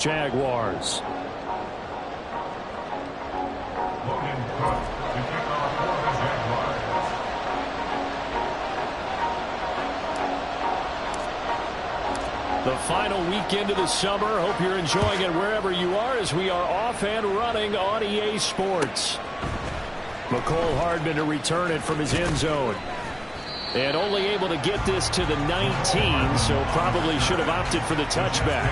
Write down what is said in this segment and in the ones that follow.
Jaguars. The final weekend of the summer. Hope you're enjoying it wherever you are as we are off and running on EA Sports. Mecole Hardman to return it from his end zone. And only able to get this to the 19, so probably should have opted for the touchback.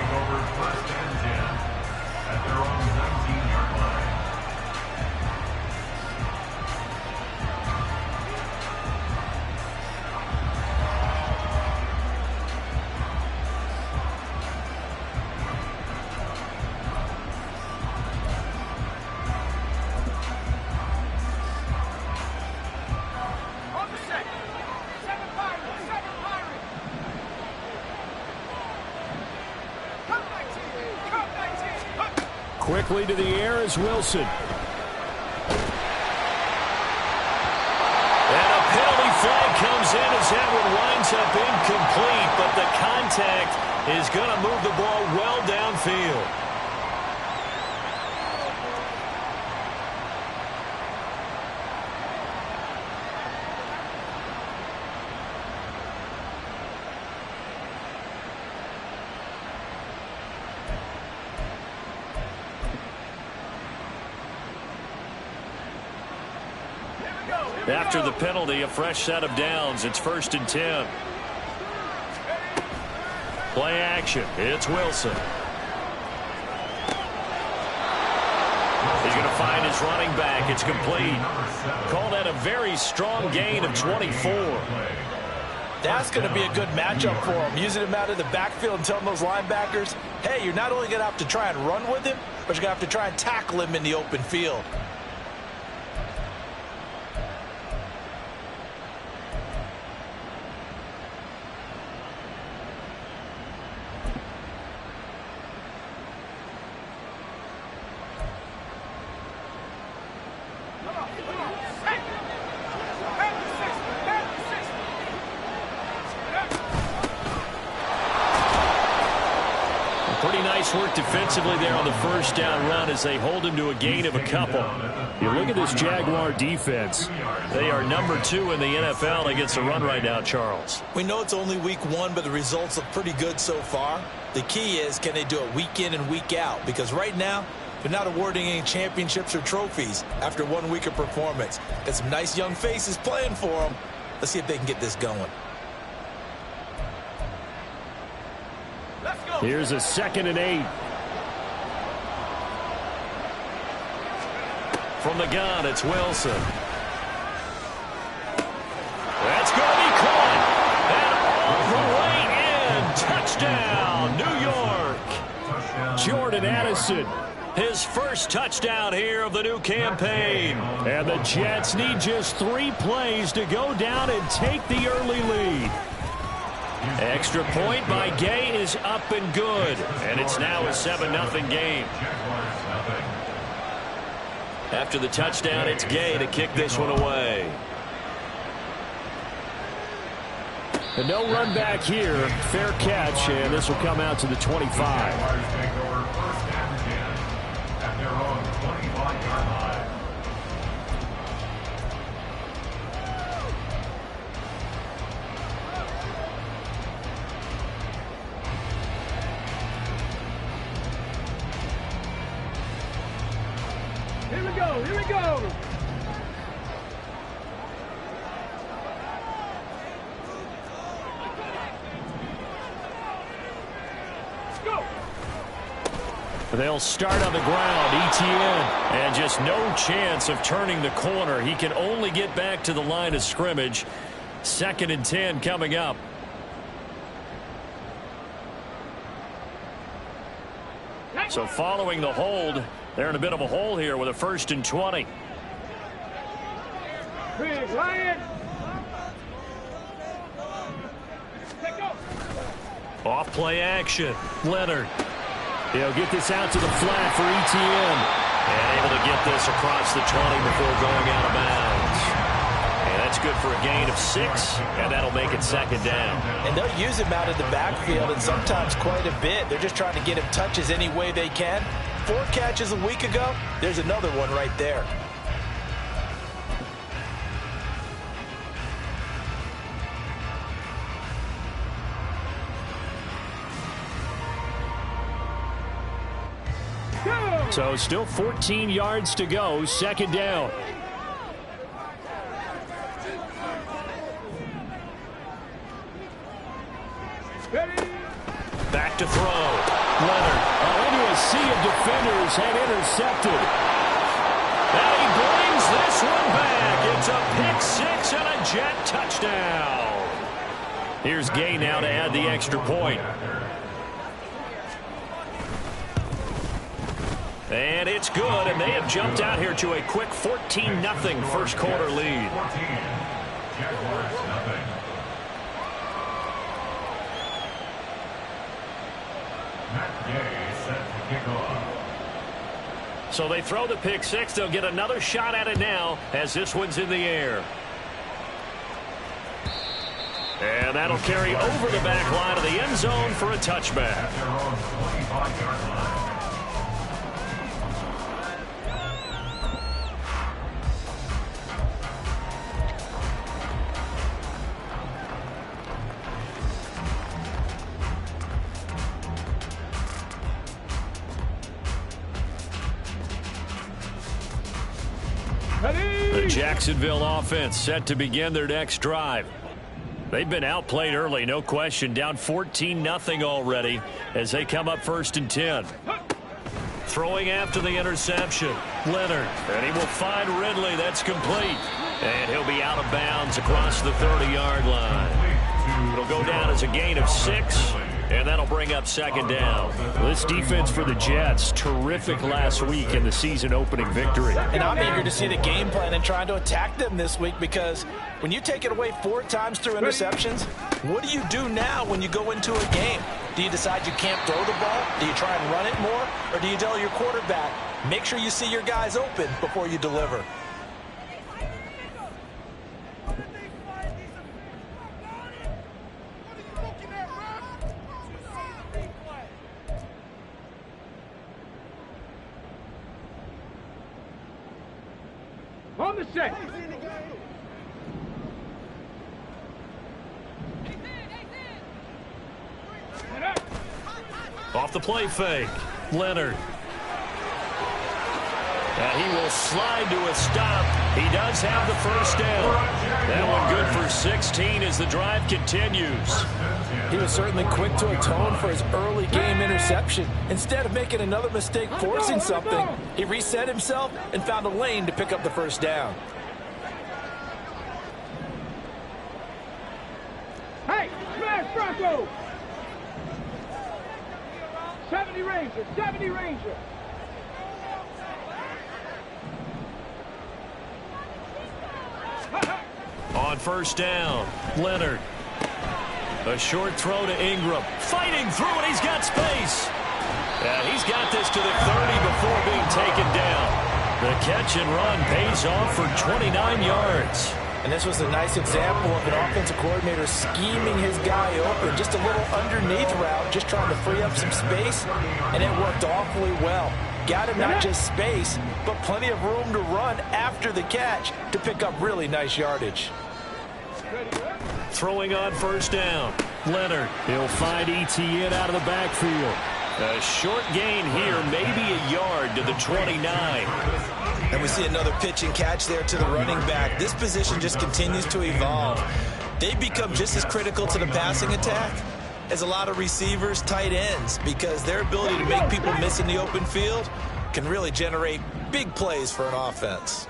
Quickly to the air is Wilson. And a penalty flag comes in as that one winds up incomplete, but the contact is going to move the ball well downfield. After the penalty, a fresh set of downs. It's 1st and 10. Play action. It's Wilson. He's going to find his running back. It's complete. Call that a very strong gain of 24. That's going to be a good matchup for him. Using him out of the backfield and telling those linebackers, hey, you're not only going to have to try and run with him, but you're going to have to try and tackle him in the open field. Pretty nice work defensively there on the first down run as they hold him to a gain of a couple. You look at this Jaguar defense. They are number 2 in the NFL against the run right now, Charles. We know it's only week 1, but the results look pretty good so far. The key is, can they do it week in and week out? Because right now, they're not awarding any championships or trophies after 1 week of performance. Got some nice young faces playing for them. Let's see if they can get this going. Here's a 2nd and 8. From the gun, it's Wilson. That's going to be caught. And all the way in. Touchdown, New York. Jordan Addison. His first touchdown here of the new campaign. And the Jets need just 3 plays to go down and take the early lead. Extra point by Gay is up and good. And it's now a 7-0 game. After the touchdown, it's Gay to kick this one away. And no run back here. Fair catch, and this will come out to the 25. Here we go, here we go. Let's go. They'll start on the ground, Etienne. And just no chance of turning the corner. He can only get back to the line of scrimmage. 2nd and 10 coming up. So following the hold, they're in a bit of a hole here with a 1st and 20. Big Lion. Off play action. Leonard. He'll get this out to the flat for Etienne. And able to get this across the 20 before going out of bounds. And that's That's good for a gain of 6, and that'll make it second down. And they'll use him out in the backfield, and sometimes quite a bit. They're just trying to get him touches any way they can. 4 catches a week ago, there's another one right there. So still 14 yards to go, second down. Back to throw. Leonard into a sea of defenders and intercepted. And he brings this one back. It's a pick 6 and a Jet touchdown. Here's Gay now to add the extra point. And it's good, and they have jumped out here to a quick 14-0 first quarter lead. So they throw the pick 6. They'll get another shot at it now as this one's in the air. And that'll carry over the back line of the end zone for a touchback. The Jacksonville offense set to begin their next drive. They've been outplayed early, no question. Down 14-0 already as they come up 1st and 10. Throwing after the interception. Leonard. And he will find Ridley. That's complete. And he'll be out of bounds across the 30-yard line. It'll go down as a gain of 6. And that'll bring up second down. This defense for the Jets, terrific last week in the season-opening victory. And I'm eager to see the game plan and trying to attack them this week, because when you take it away 4 times through interceptions, what do you do now when you go into a game? Do you decide you can't throw the ball? Do you try and run it more? Or do you tell your quarterback, make sure you see your guys open before you deliver? On the set. Off the play fake. Leonard. And he will slide to a stop. He does have the first down. That one good for 16 as the drive continues. He was certainly quick to atone for his early game interception. Instead of making another mistake forcing something, he reset himself and found a lane to pick up the first down. Hey, smash Bronco! 70 Ranger, 70 Ranger. On first down, Leonard. A short throw to Ingram. Fighting through it. He's got space. And he's got this to the 30 before being taken down. The catch and run pays off for 29 yards. And this was a nice example of an offensive coordinator scheming his guy open. Just a little underneath route, just trying to free up some space. And it worked awfully well. Got him not just space, but plenty of room to run after the catch to pick up really nice yardage. Throwing on first down. Leonard. He'll find Etienne out of the backfield. A short gain here, maybe a yard to the 29. And we see another pitch and catch there to the running back. This position just continues to evolve. They become just as critical to the passing attack as a lot of receivers, tight ends, because their ability to make people miss in the open field can really generate big plays for an offense.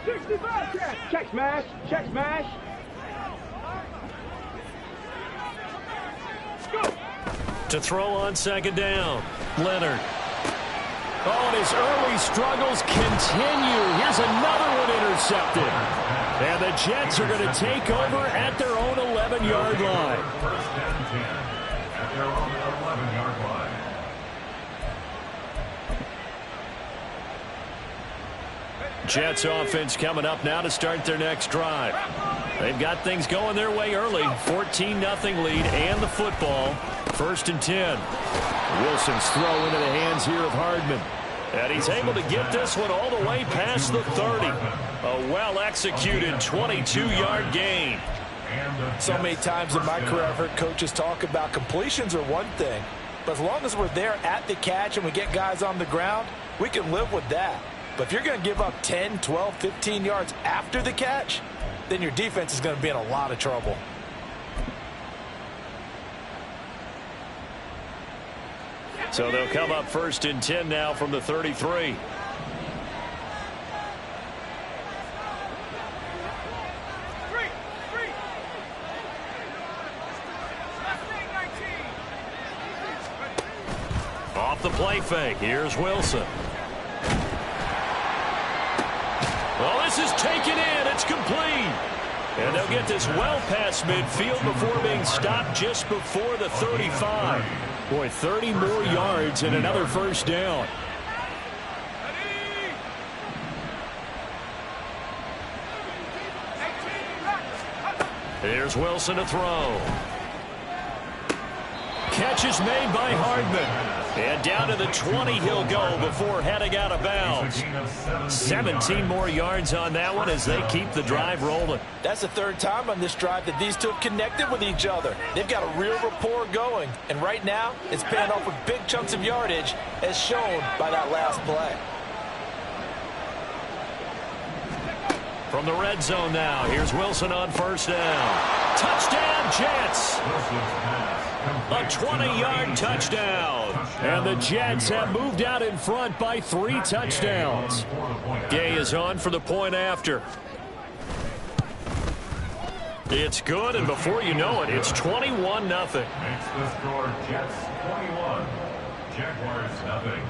65 catch. Check smash, check smash. Go. To throw on second down. Leonard. Oh, and his early struggles continue. Here's another one intercepted. And the Jets are going to take over at their own 11-yard line. At their own 11-yard line. Jets offense coming up now to start their next drive. They've got things going their way early. 14-0 lead and the football. 1st and 10. Wilson's throw into the hands here of Hardman. And he's able to get this one all the way past the 30. A well-executed 22-yard gain. So many times in my career I've heard coaches talk about completions are one thing, but as long as we're there at the catch and we get guys on the ground, we can live with that. But if you're going to give up 10, 12, 15 yards after the catch, then your defense is going to be in a lot of trouble. So they'll come up 1st and 10 now from the 33. Off the play fake. Here's Wilson. Well, this is taken in. It's complete. And they'll get this well past midfield before being stopped just before the 35. Boy, 30 more yards and another 1st down. Here's Wilson to throw. Catch is made by Hardman. And down to the 20 he'll go before heading out of bounds. 17 more yards on that one as they keep the drive rolling. That's the 3rd time on this drive that these two have connected with each other. They've got a real rapport going. And right now, it's paying off with big chunks of yardage as shown by that last play. From the red zone now, here's Wilson on 1st down. Touchdown, Jets! A 20-yard touchdown. And the Jets have moved out in front by 3 touchdowns. Gay is on for the point after. It's good, and before you know it, it's 21-0. Makes the score Jets 21, Jaguars nothing.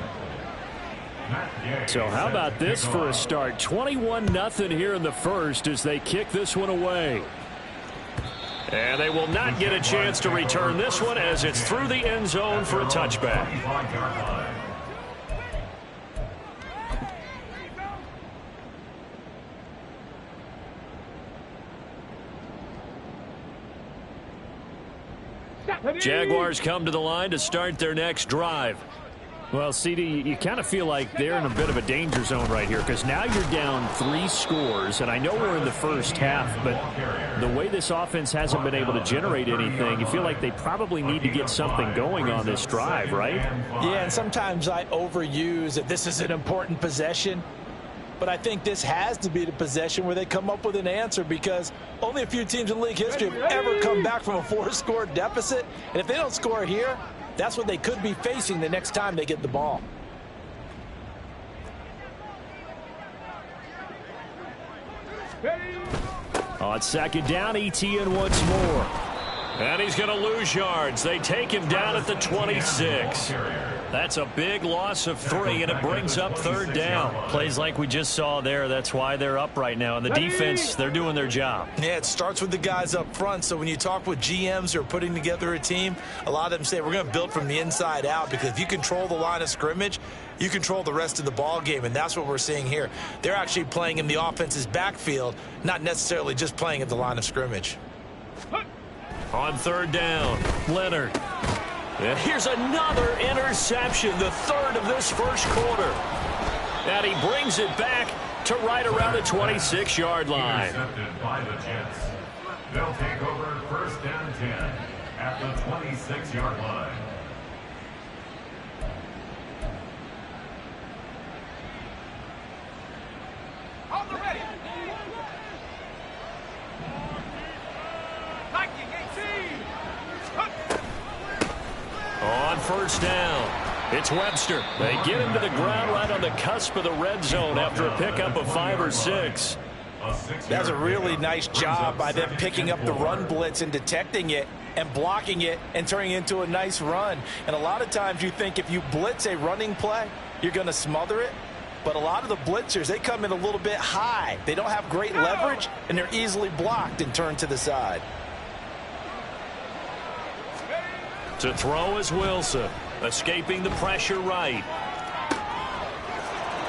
So how about this for a start? 21-0 here in the 1st as they kick this one away. And they will not get a chance to return this one as it's through the end zone for a touchback. Jaguars come to the line to start their next drive. Well, CD, you kind of feel like they're in a bit of a danger zone right here because now you're down 3 scores, and I know we're in the 1st half, but the way this offense hasn't been able to generate anything, you feel like they probably need to get something going on this drive, right? Yeah, and sometimes I overuse that this is an important possession, but I think this has to be the possession where they come up with an answer because only a few teams in league history have ever come back from a 4-score deficit, and if they don't score here, that's what they could be facing the next time they get the ball. On 2nd down, Etienne once more. And he's going to lose yards. They take him down at the 26. That's a big loss of 3, and it brings up 3rd down. Plays like we just saw there. That's why they're up right now. And the defense, they're doing their job. Yeah, it starts with the guys up front. So when you talk with GMs who are putting together a team, a lot of them say we're going to build from the inside out because if you control the line of scrimmage, you control the rest of the ball game, and that's what we're seeing here. They're actually playing in the offense's backfield, not necessarily just playing at the line of scrimmage. On 3rd down, Leonard. And here's another interception, the 3rd of this 1st quarter. And he brings it back to right around the 26-yard line. Intercepted by the Jets. They'll take over 1st and 10 at the 26-yard line. On the ready. On 1st down, it's Webster. They get him to the ground right on the cusp of the red zone after a pickup of 5 or 6. That's a really nice job by them picking up the run blitz and detecting it and blocking it and turning it into a nice run. And a lot of times you think if you blitz a running play, you're going to smother it. But a lot of the blitzers, they come in a little bit high. They don't have great leverage, and they're easily blocked and turned to the side. To throw is Wilson, escaping the pressure right.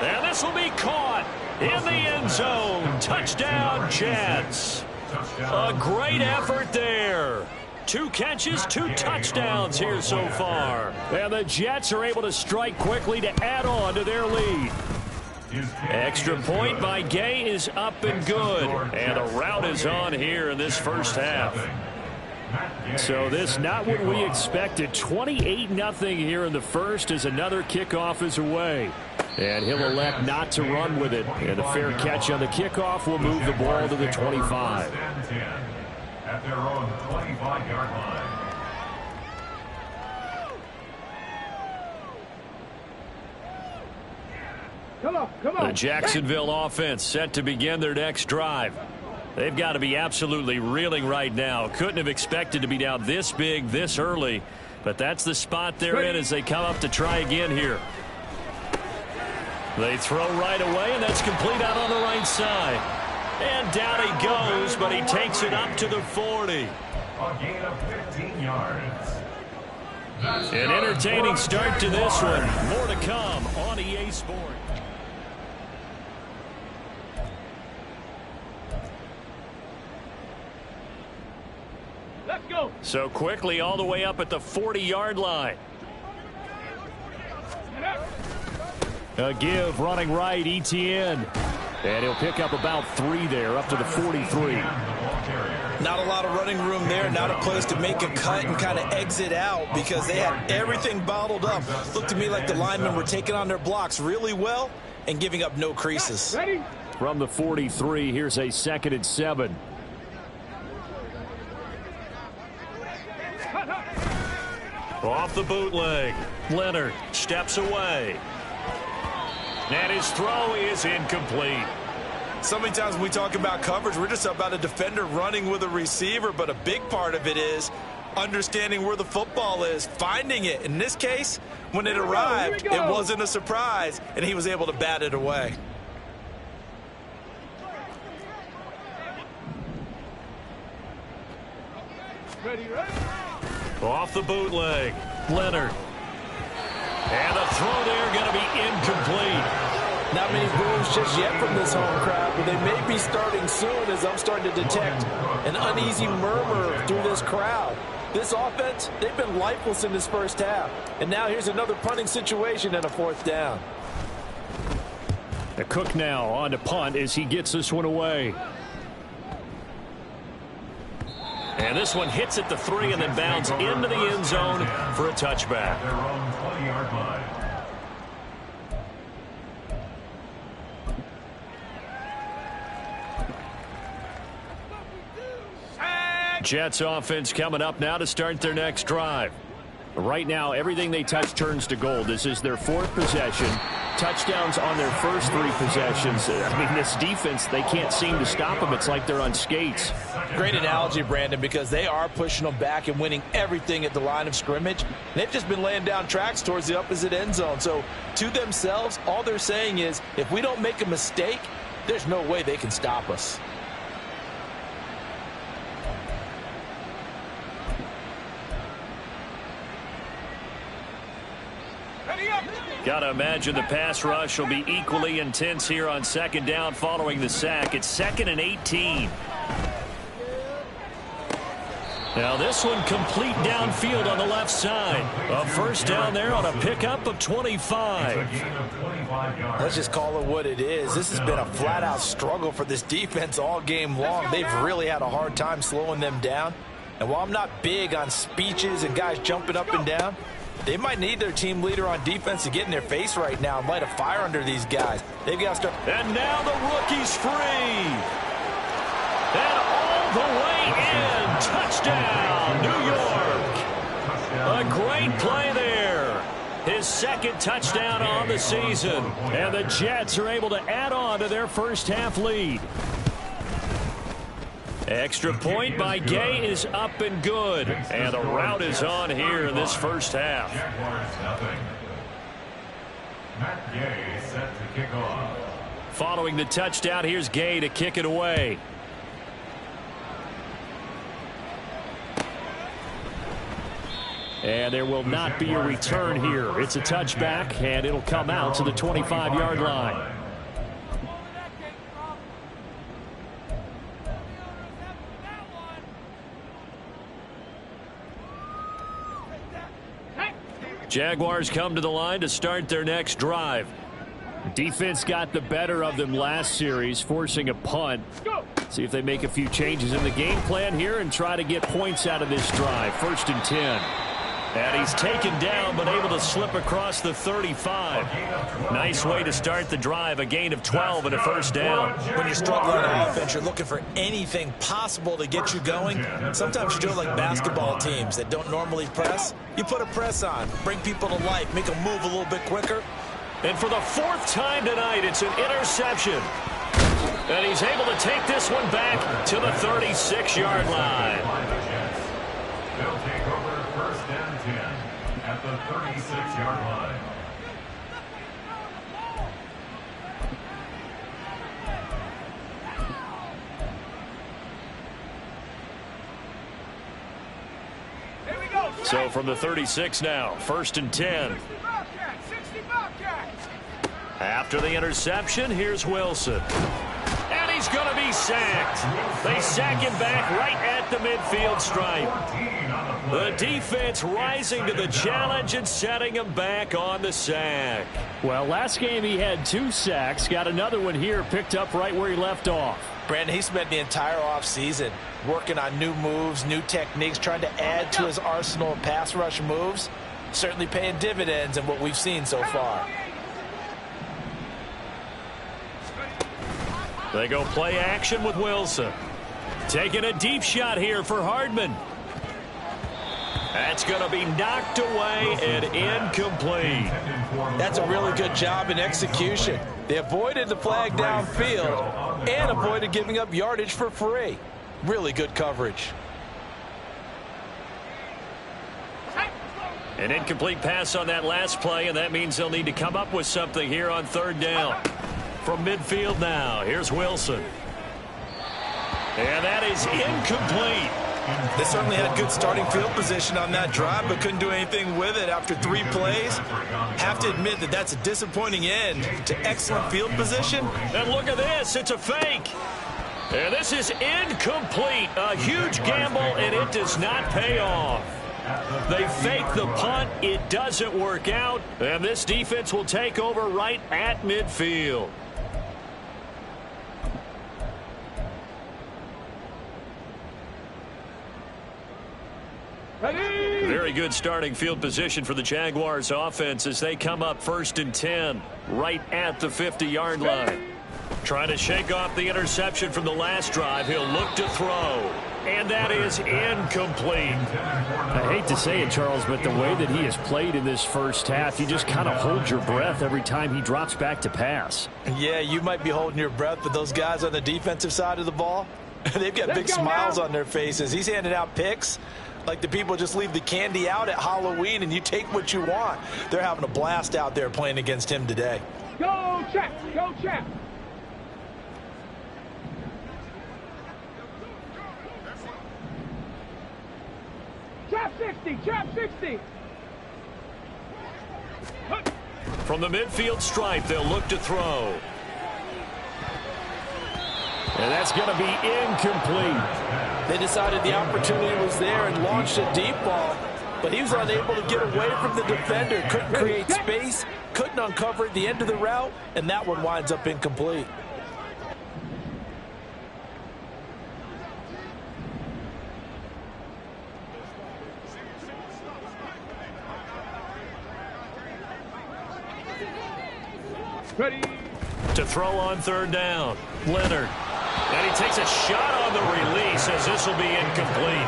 And this will be caught. in the end zone. Touchdown, Jets. A great effort there. 2 catches, 2 touchdowns here so far. And the Jets are able to strike quickly to add on to their lead. Extra point by Gay is up and good. And a rout is on here in this first half. So this not what we expected. 28-0 here in the first as another kickoff is away. And he'll elect not to run with it. And a fair catch on the kickoff will move the ball to the 25. At their own 25-yard line. Come on. The Jacksonville offense set to begin their next drive. They've got to be absolutely reeling right now. Couldn't have expected to be down this big this early. But that's the spot they're in as they come up to try again here. They throw right away, and that's complete out on the right side. And down he goes, but he takes it up to the 40. A gain of 15 yards. An entertaining start to this one. More to come on EA Sports. Let's go. So quickly all the way up at the 40-yard line. A give running right, Etienne. And he'll pick up about 3 there, up to the 43. Not a lot of running room there, not a place to make a cut and kind of exit out because they had everything bottled up. Looked to me like the linemen were taking on their blocks really well and giving up no creases. Ready? From the 43, here's a 2nd and 7. Off the bootleg. Leonard steps away. And his throw is incomplete. So many times when we talk about coverage, we're just about a defender running with a receiver, but a big part of it is understanding where the football is, finding it. In this case, when it arrived, it wasn't a surprise, and he was able to bat it away. Ready. Off the bootleg. Leonard. And the throw there going to be incomplete. Not many boos just yet from this home crowd, but they may be starting soon as I'm starting to detect an uneasy murmur through this crowd. This offense, they've been lifeless in this first half. And now here's another punting situation and a 4th down. The Cook now on to punt as he gets this one away. And this one hits at the 3 and then bounds into the end zone for a touchback. Their own 20-yard line. Jets offense coming up now to start their next drive. Right now, everything they touch turns to gold. This is their 4th possession. Touchdowns on their first 3 possessions. I mean, this defense, they can't seem to stop them. It's like they're on skates. Great analogy, Brandon, because they are pushing them back and winning everything at the line of scrimmage. They've just been laying down tracks towards the opposite end zone. So to themselves, all they're saying is, if we don't make a mistake, there's no way they can stop us. Got to imagine the pass rush will be equally intense here on 2nd down following the sack. It's 2nd and 18. Now this one complete downfield on the left side. A 1st down there on a pickup of 25. Let's just call it what it is. This has been a flat-out struggle for this defense all game long. They've really had a hard time slowing them down. And while I'm not big on speeches and guys jumping up and down, they might need their team leader on defense to get in their face right now and light a fire under these guys. They've got to start. And now the rookie's free. And all the way in. Touchdown, New York. A great play there. His 2nd touchdown on the season. And the Jets are able to add on to their first half lead. Extra point by Gay is up and good. And the rout is on here in this first half. Matt Gay set to kick off. Following the touchdown, here's Gay to kick it away. And there will not be a return here. It's a touchback, and it'll come out to the 25-yard line. Jaguars come to the line to start their next drive. Defense got the better of them last series, forcing a punt. See if they make a few changes in the game plan here and try to get points out of this drive. 1st and 10. And he's taken down but able to slip across the 35. Nice way to start the drive. A gain of 12 and a 1st down. When you're struggling on offense, you're looking for anything possible to get you going. Sometimes you do it like basketball teams that don't normally press. You put a press on, bring people to life, make them move a little bit quicker. And for the 4th time tonight, it's an interception. And he's able to take this one back to the 36-yard line. They'll take over 1st and 10 at the 36-yard line. So from the 36 now, 1st and 10. After the interception, here's Wilson. And he's going to be sacked. They sack him back right at the midfield stripe. The defense rising to the challenge and setting him back on the sack. Well, last game he had 2 sacks. Got another one here, picked up right where he left off. Brandon, he spent the entire offseason working on new moves, new techniques, trying to add to his arsenal of pass rush moves. Certainly paying dividends in what we've seen so far. They go play action with Wilson. Taking a deep shot here for Hardman. That's going to be knocked away and incomplete. That's a really good job in execution. They avoided the flag downfield and avoided giving up yardage for free. Really good coverage. An incomplete pass on that last play, and that means they'll need to come up with something here on 3rd down. From midfield now, here's Wilson. And that is incomplete. They certainly had good starting field position on that drive, but couldn't do anything with it after 3 plays. Have to admit that that's a disappointing end to excellent field position. And look at this, it's a fake. And this is incomplete. A huge gamble, and it does not pay off. They fake the punt. It doesn't work out. And this defense will take over right at midfield. Very good starting field position for the Jaguars offense as they come up 1st and 10 right at the 50-yard line. Trying to shake off the interception from the last drive. He'll look to throw. And that is incomplete. I hate to say it, Charles, but the way that he has played in this first half, you just kind of hold your breath every time he drops back to pass. Yeah, you might be holding your breath, but those guys on the defensive side of the ball, they've got big smiles on their faces. He's handing out picks like the people just leave the candy out at Halloween and you take what you want. They're having a blast out there playing against him today. Go, Chap! Go, Chap! Chap 60! Chap 60! From the midfield stripe, they'll look to throw. And that's going to be incomplete. They decided the opportunity was there and launched a deep ball, but he was unable to get away from the defender. Couldn't create space, couldn't uncover at the end of the route, and that one winds up incomplete. Ready. To throw on 3rd down, Leonard. And he takes a shot on the release as this will be incomplete.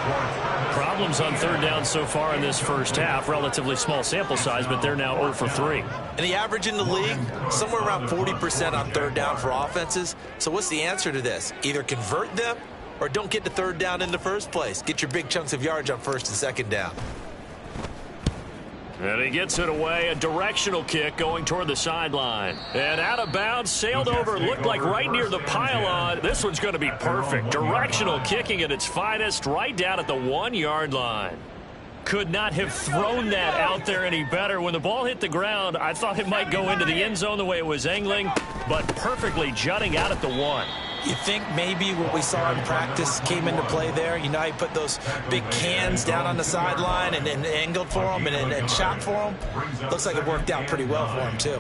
Problems on 3rd down so far in this first half. Relatively small sample size, but they're now 0 for 3. And the average in the league, somewhere around 40% on 3rd down for offenses. So what's the answer to this? Either convert them or don't get to 3rd down in the first place. Get your big chunks of yardage on 1st and 2nd down. And he gets it away, a directional kick going toward the sideline. And out of bounds, sailed over, looked like right near the pylon. This one's going to be perfect. Directional kicking at its finest, right down at the 1-yard line. Could not have thrown that out there any better. When the ball hit the ground, I thought it might go into the end zone the way it was angling, but perfectly jutting out at the 1. You think maybe what we saw in practice came into play there? You know how you put those big cans down on the sideline and angled for them and shot for them? Looks like it worked out pretty well for him, too.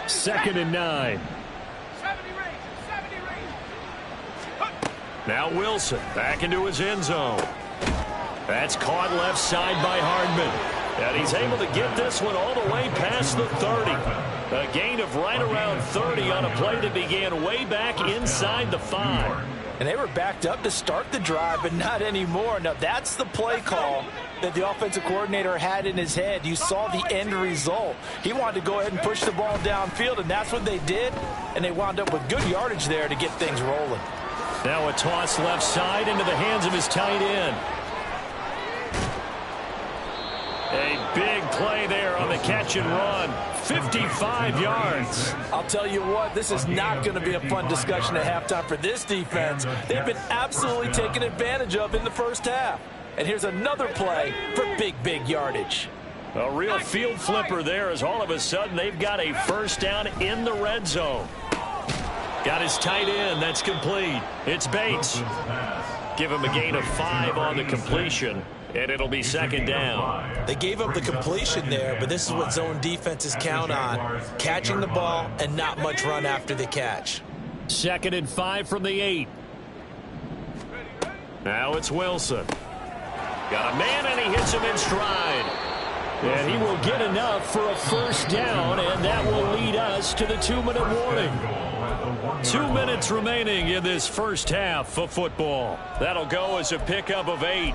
Second and 9. Now Wilson back into his end zone. That's caught left side by Hardman. And he's able to get this one all the way past the 30. A gain of right around 30 on a play that began way back inside the 5. And they were backed up to start the drive, but not anymore. Now, that's the play call that the offensive coordinator had in his head. You saw the end result. He wanted to go ahead and push the ball downfield, and that's what they did. And they wound up with good yardage there to get things rolling. Now a toss left side into the hands of his tight end. A big play there on the catch and run. 55 yards. I'll tell you what, this is not going to be a fun discussion at halftime for this defense. They've been absolutely taken advantage of in the first half. And here's another play for big yardage. A real field flipper there as all of a sudden they've got a first down in the red zone. Got his tight end. That's complete. It's Bates. Give him a gain of 5 on the completion. And it'll be second down. They gave up the completion there, but this is what zone defenses count on. Catching the ball and not much run after the catch. Second and 5 from the 8. Now it's Wilson. Got a man, and he hits him in stride. And he will get enough for a first down, and that will lead us to the 2-minute warning. 2 minutes remaining in this first half of football. That'll go as a pickup of 8.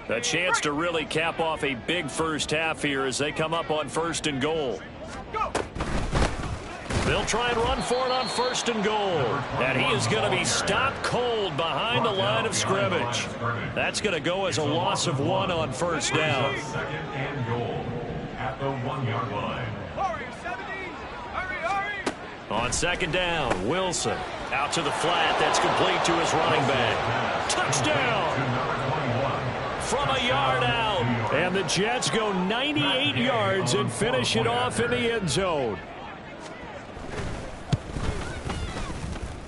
A chance to really cap off a big first half here as they come up on first and goal. They'll try and run for it on first and goal. And he is going to be stopped cold behind the line of scrimmage. That's going to go as a loss of 1 on first down. Second and goal at the 1-yard line. On second down, Wilson out to the flat. That's complete to his running back. Touchdown! From a yard out. And the Jets go 98 yards and finish it off in the end zone.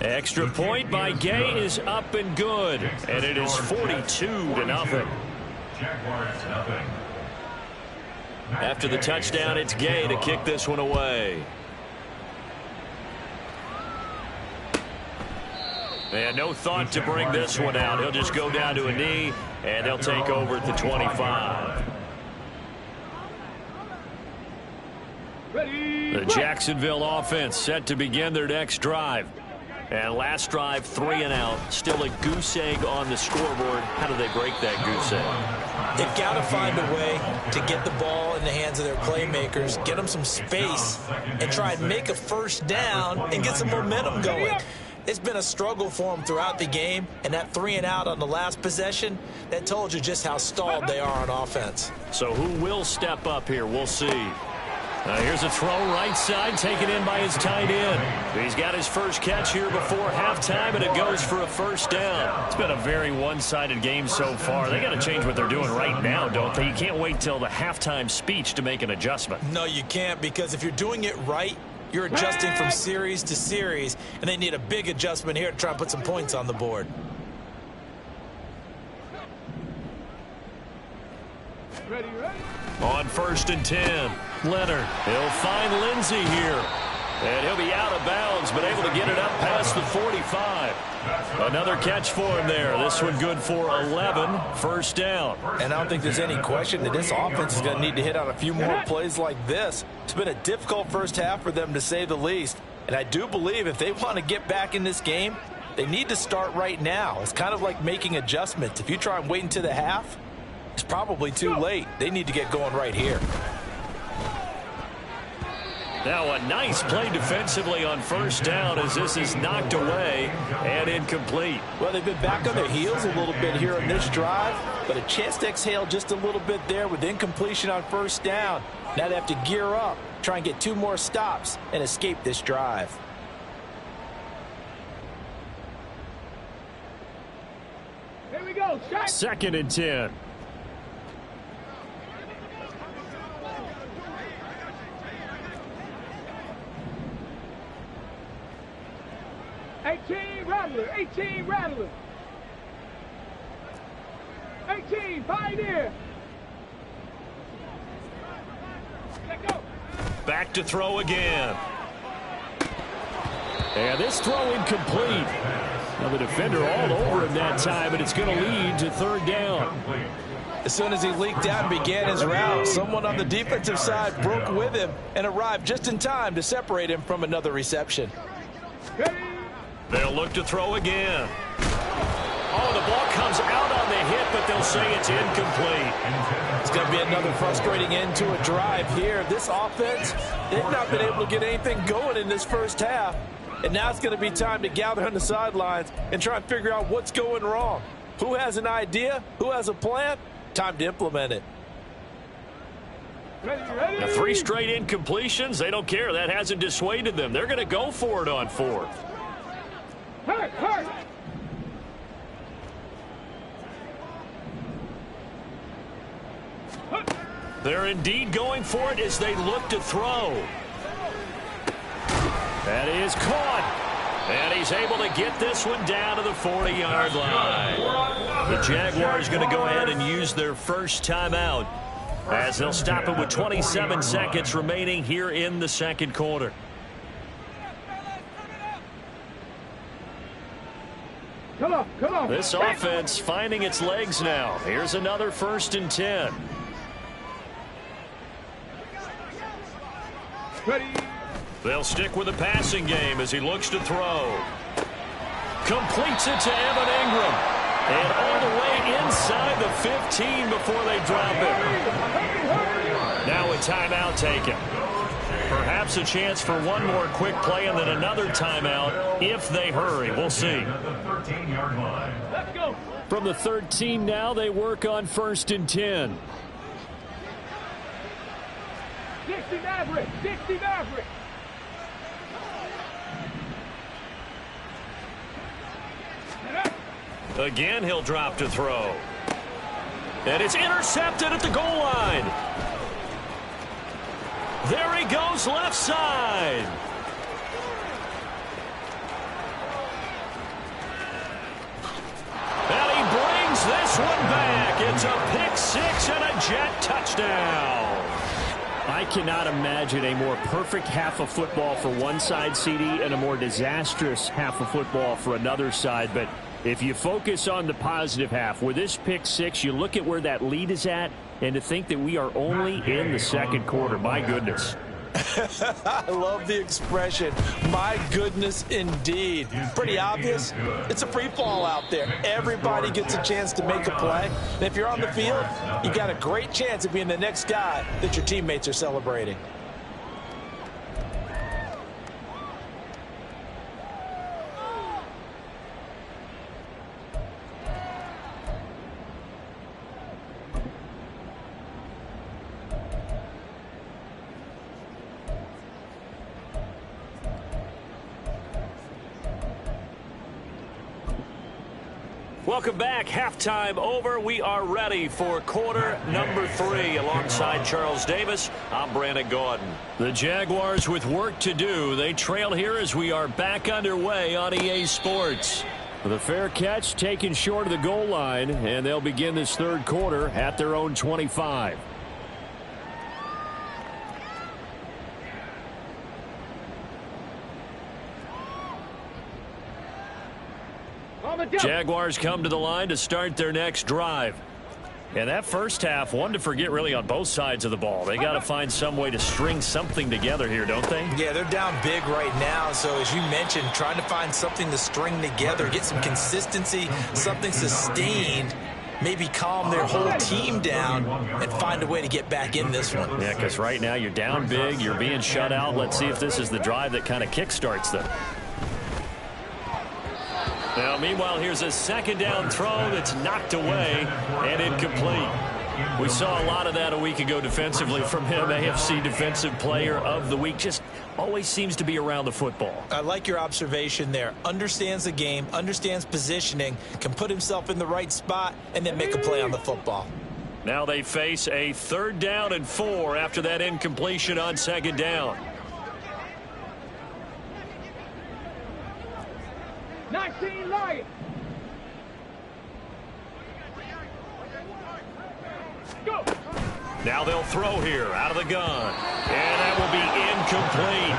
Extra point by Gay is up and good. And it is 42-0. Jaguars nothing. After the touchdown, it's Gay to kick this one away. And no thought to bring this one out. He'll just go down to a knee, and they'll take over at the 25. The Jacksonville offense set to begin their next drive. And last drive, 3 and out. Still a goose egg on the scoreboard. How do they break that goose egg? They've got to find a way to get the ball in the hands of their playmakers, get them some space, and try and make a first down and get some momentum going. It's been a struggle for them throughout the game, and that 3 and out on the last possession, that told you just how stalled they are on offense. So who will step up here? We'll see. Here's a throw right side taken in by his tight end. He's got his first catch here before halftime, and it goes for a first down. It's been a very one-sided game so far. They got to change what they're doing right now, don't they? You can't wait till the halftime speech to make an adjustment. No, you can't, because if you're doing it right, you're adjusting from series to series, and they need a big adjustment here to try and put some points on the board. On first and 10, Leonard. He'll find Lindsey here. And he'll be out of bounds, but able to get it up past the 45. Another catch for him there. This one good for 11, first down. And I don't think there's any question that this offense is going to need to hit on a few more plays like this. It's been a difficult first half for them, to say the least. And I do believe if they want to get back in this game, they need to start right now. It's kind of like making adjustments. If you try and wait until the half, it's probably too late. They need to get going right here. Now a nice play defensively on first down as this is knocked away and incomplete. Well, they've been back on their heels a little bit here in this drive, but a chance to exhale just a little bit there with incompletion on first down. Now they have to gear up, try and get 2 more stops and escape this drive. Here we go. Check. 2nd and 10. Rattler, 18 Rattler. 18 Pioneer. Let go. Back to throw again. And this throw incomplete. Now the defender all over him that time, and it's going to lead to 3rd down. As soon as he leaked out and began his route, someone on the defensive side broke with him and arrived just in time to separate him from another reception. They'll look to throw again. Oh, the ball comes out on the hit, but they'll say it's incomplete. It's going to be another frustrating end to a drive here. This offense, they've not been able to get anything going in this first half. And now it's going to be time to gather on the sidelines and try and figure out what's going wrong. Who has an idea? Who has a plan? Time to implement it. Now 3 straight incompletions. They don't care. That hasn't dissuaded them. They're going to go for it on 4th. Hurt. They're indeed going for it as they look to throw. That is caught. And he's able to get this one down to the 40-yard line. The Jaguars going to go ahead and use their first timeout as they'll stop it with 27 seconds remaining here in the 2nd quarter. Come on. This offense finding its legs now. Here's another 1st and 10. Ready. They'll stick with the passing game as he looks to throw. Completes it to Evan Ingram. And all the way inside the 15 before they drop it. Now a timeout taken. Perhaps a chance for one more quick play and then another timeout if they hurry. We'll see. Let's go. From the 13 now, they work on 1st and 10. 60 Maverick. Again, he'll drop to throw. And it's intercepted at the goal line. There he goes, left side. And he brings this one back. It's a pick 6 and a Jet touchdown. I cannot imagine a more perfect half of football for one side, CD, and a more disastrous half of football for another side. But if you focus on the positive half, with this pick 6, you look at where that lead is at, and to think that we are only in the 2nd quarter, my goodness. I love the expression, my goodness indeed. Pretty obvious. It's a free fall out there. Everybody gets a chance to make a play. And if you're on the field, you got a great chance of being the next guy that your teammates are celebrating. Welcome back. Halftime over. We are ready for quarter number 3. Alongside Charles Davis, I'm Brandon Gaudin. The Jaguars with work to do. They trail here as we are back underway on EA Sports. The fair catch taken short of the goal line, and they'll begin this 3rd quarter at their own 25. Jaguars come to the line to start their next drive. And that first half, one to forget really on both sides of the ball. They got to find some way to string something together here, don't they? Yeah, they're down big right now. So as you mentioned, trying to find something to string together, get some consistency, something sustained. maybe calm their whole team down and find a way to get back in this one. Yeah, because right now you're down big, you're being shut out. Let's see if this is the drive that kind of kickstarts them. Now, meanwhile, here's a second down throw that's knocked away and incomplete. We saw a lot of that a week ago defensively from him. AFC Defensive Player of the Week. Just always seems to be around the football. I like your observation there. Understands the game, understands positioning, can put himself in the right spot, and then make a play on the football. Now they face a 3rd down and 4 after that incompletion on 2nd down. 19 Lions. Go. Now they'll throw here out of the gun. And that will be incomplete.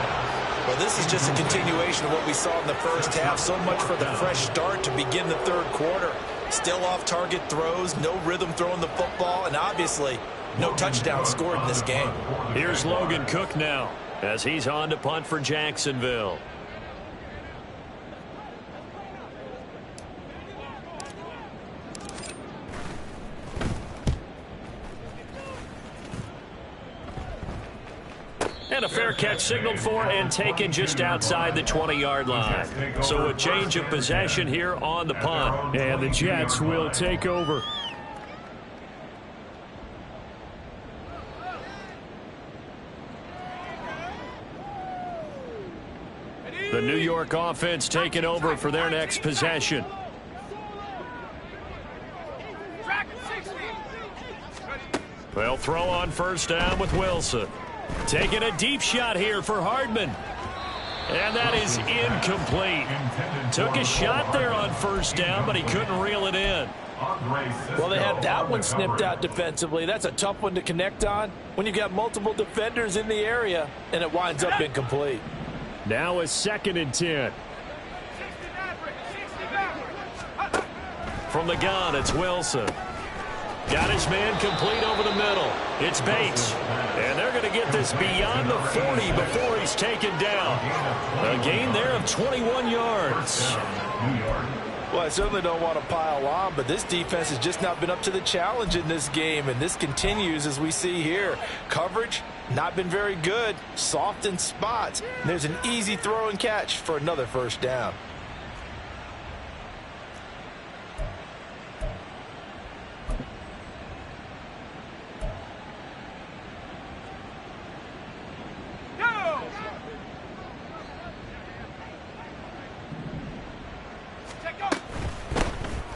Well, this is just a continuation of what we saw in the first half. So much for the fresh start to begin the 3rd quarter. Still off-target throws, no rhythm throwing the football, and obviously no touchdown scored in this game. Here's Logan Cook now as he's on to punt for Jacksonville. And a fair catch signaled for and taken just outside the 20-yard line. So a change of possession here on the punt. And the Jets will take over. The New York offense taking over for their next possession. They'll throw on 1st down with Wilson. Taking a deep shot here for Hardman. And that is incomplete. Took a shot there on 1st down, but he couldn't reel it in. Well, they had that one snipped out defensively. That's a tough one to connect on when you've got multiple defenders in the area, and it winds up incomplete. Now a 2nd and 10. From the gun, it's Wilson. Got his man complete over the middle. It's Bates. And they're going to get this beyond the 40 before he's taken down. A gain there of 21 yards. Well, I certainly don't want to pile on, but this defense has just not been up to the challenge in this game, and this continues as we see here. Coverage, not been very good. Soft in spots. And there's an easy throw and catch for another 1st down.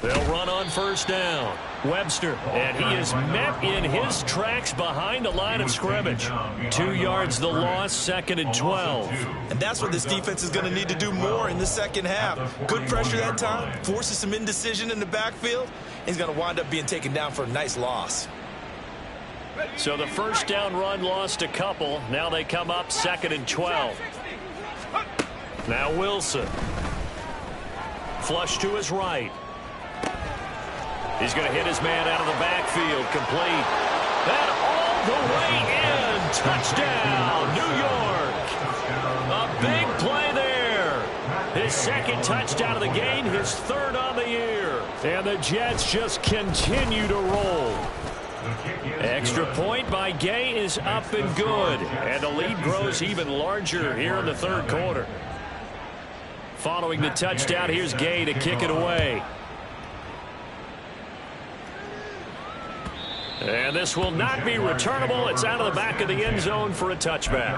They'll run on 1st down. Webster, and he is met in his tracks behind the line of scrimmage. 2 yards the loss, 2nd and 12. And that's what this defense is going to need to do more in the 2nd half. Good pressure that time, forces some indecision in the backfield. He's going to wind up being taken down for a nice loss. So the 1st down run lost a couple. Now they come up 2nd and 12. Now Wilson. Flush to his right. He's going to hit his man out of the backfield. Complete. And all the way in. Touchdown, New York. A big play there. His 2nd touchdown of the game, his 3rd on the year. And the Jets just continue to roll. Extra point by Gay is up and good. And the lead grows even larger here in the 3rd quarter. Following the touchdown, here's Gay to kick it away. And this will not be returnable. It's out of the back of the end zone for a touchback.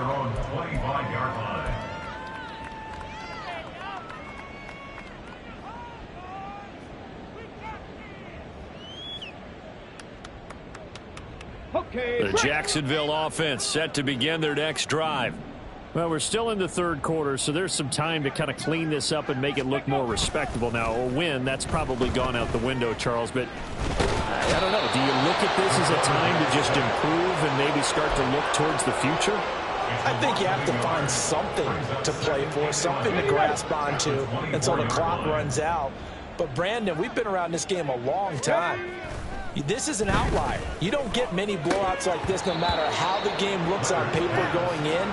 The Jacksonville offense set to begin their next drive. Well, we're still in the 3rd quarter, so there's some time to kind of clean this up and make it look more respectable. Now, a win, that's probably gone out the window, Charles, but I don't know. Do you look at this as a time to just improve and maybe start to look towards the future? I think you have to find something to play for, something to grasp onto until the clock runs out. But, Brandon, we've been around this game a long time. This is an outlier. You don't get many blowouts like this no matter how the game looks on paper going in.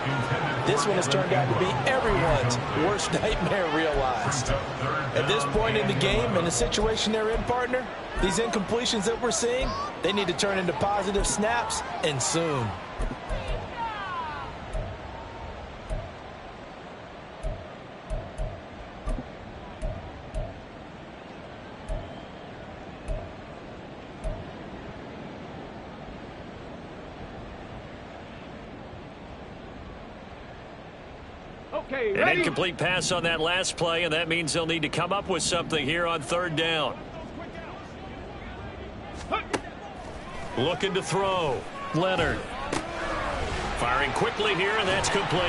This one has turned out to be everyone's worst nightmare realized. At this point in the game and the situation they're in, partner, these incompletions that we're seeing, they need to turn into positive snaps, and soon. Okay, An incomplete pass on that last play, and that means they'll need to come up with something here on third down. Looking to throw. Leonard. Firing quickly here, and that's complete.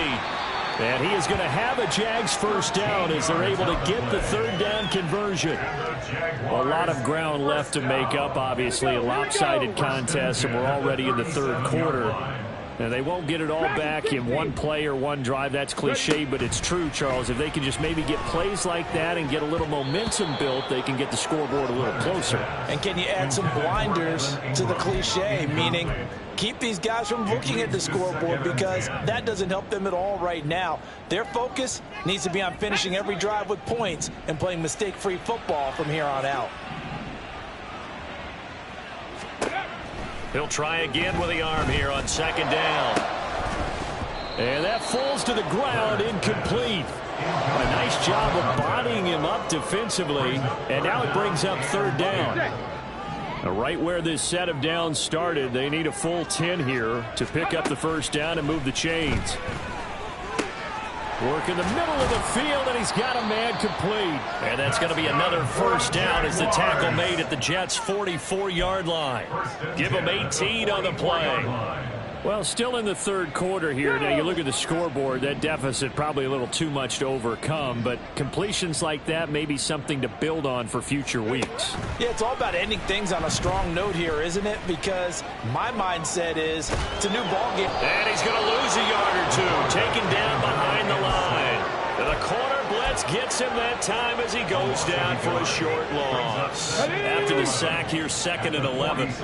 And he is going to have a Jags first down as they're able to get the third down conversion. A lot of ground left to make up, obviously. A lopsided contest, and we're already in the third quarter. And they won't get it all back in one play or one drive. That's cliche, but it's true, Charles. If they can just maybe get plays like that and get a little momentum built, they can get the scoreboard a little closer. And can you add some blinders to the cliche, meaning keep these guys from looking at the scoreboard, because that doesn't help them at all right now. Their focus needs to be on finishing every drive with points and playing mistake-free football from here on out. He'll try again with the arm here on second down. And that falls to the ground, incomplete. A nice job of bodying him up defensively, and now it brings up third down. Right where this set of downs started, they need a full 10 here to pick up the first down and move the chains. Work in the middle of the field, and he's got a man complete. And that's going to be another first down as the tackle made at the Jets' 44-yard line. Give them 18 on the play. Well, still in the third quarter here. Now, you look at the scoreboard, that deficit probably a little too much to overcome, but completions like that may be something to build on for future weeks. Yeah, it's all about ending things on a strong note here, isn't it? Because my mindset is it's a new ball game. And he's going to lose a yard or two, taken down behind the line. And the corner blitz gets him that time as he goes down for a short loss. After the sack here, 2nd and 11.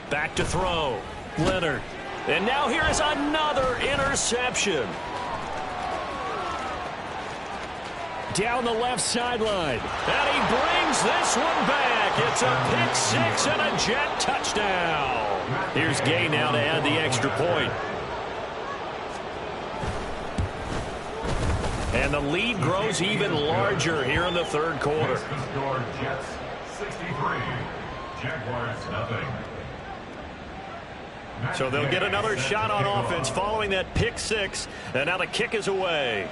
Back to throw. Leonard. And now here is another interception. Down the left sideline. And he brings this one back. It's a pick six and a Jet touchdown. Here's Gay now to add the extra point. And the lead grows even larger here in the third quarter. Jets 63. Jaguars nothing. So they'll get another shot on offense following that pick six. And now the kick is away.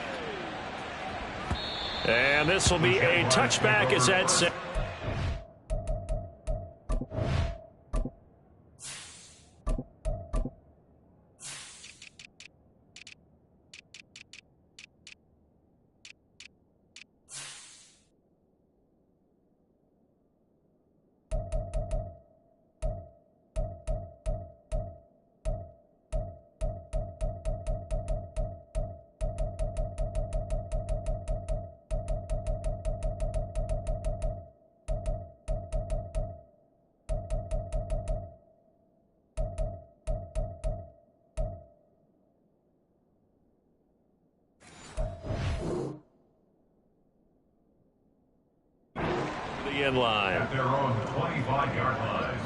And this will be a touchback as that set. In line. At their own 25-yard line.